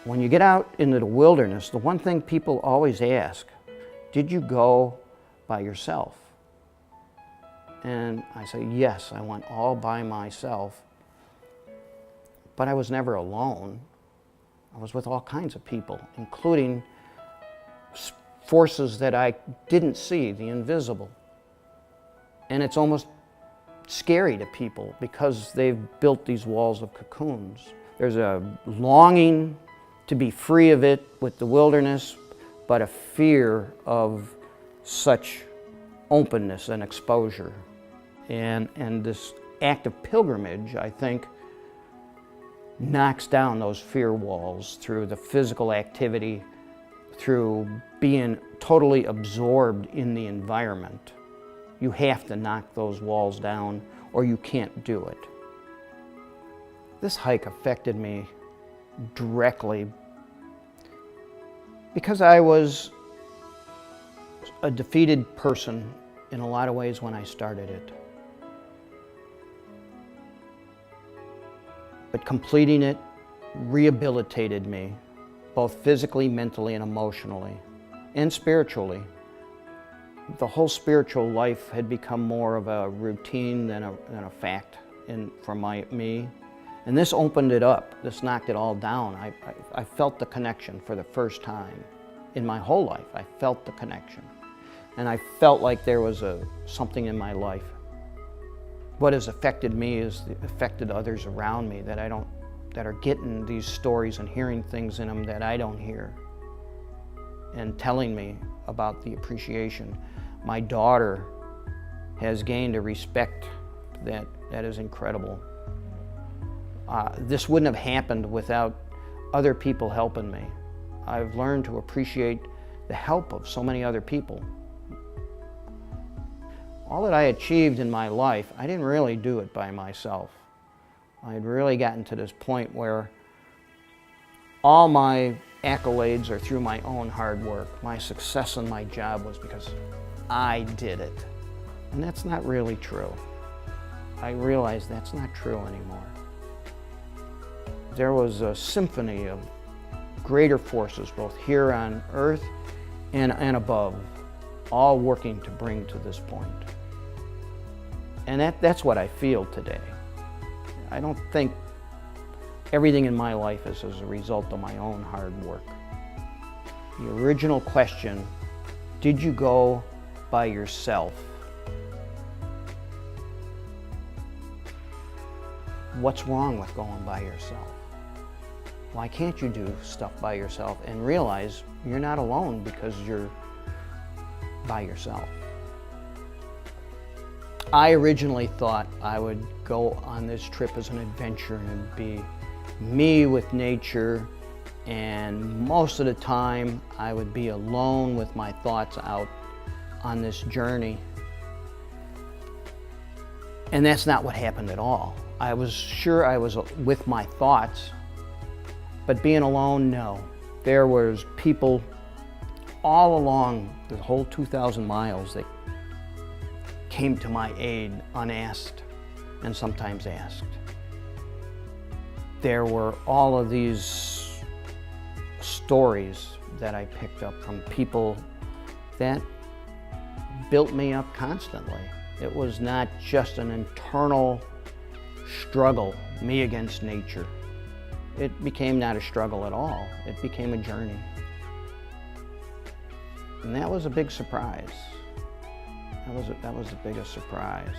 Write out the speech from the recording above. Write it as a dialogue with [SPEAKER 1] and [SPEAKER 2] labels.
[SPEAKER 1] When you get out into the wilderness, the one thing people always ask, did you go by yourself? And I say, yes, I went all by myself, but I was never alone. I was with all kinds of people, including forces that I didn't see, the invisible. And it's almost scary to people because they've built these walls of cocoons. There's a longing to be free of it with the wilderness, but a fear of such openness and exposure. And this act of pilgrimage, I think, knocks down those fear walls through the physical activity, through being totally absorbed in the environment. You have to knock those walls down or you can't do it. This hike affected me directly because I was a defeated person in a lot of ways when I started it. But completing it rehabilitated me, both physically, mentally, and emotionally, and spiritually. The whole spiritual life had become more of a routine than a fact for me. And this opened it up. This knocked it all down. I felt the connection for the first time in my whole life. I felt the connection. And I felt like there was something in my life. What has affected me is affected others around me that are getting these stories and hearing things in them that I don't hear, and telling me about the appreciation. My daughter has gained a respect that is incredible. This wouldn't have happened without other people helping me. I've learned to appreciate the help of so many other people. All that I achieved in my life, I didn't really do it by myself. I had really gotten to this point where all my accolades are through my own hard work. My success in my job was because I did it. And that's not really true. I realize that's not true anymore. There was a symphony of greater forces, both here on earth and above, all working to bring to this point. And that's what I feel today. I don't think everything in my life is as a result of my own hard work. The original question, did you go by yourself? What's wrong with going by yourself? Why can't you do stuff by yourself and realize you're not alone because you're by yourself? I originally thought I would go on this trip as an adventure and be me with nature, and most of the time I would be alone with my thoughts out on this journey. And that's not what happened at all. I was sure I was with my thoughts, but being alone, no. There was people all along the whole 2,000 miles that came to my aid unasked and sometimes asked. There were all of these stories that I picked up from people that built me up constantly. It was not just an internal struggle, me against nature. It became not a struggle at all. It became a journey. And that was a big surprise. That was the biggest surprise.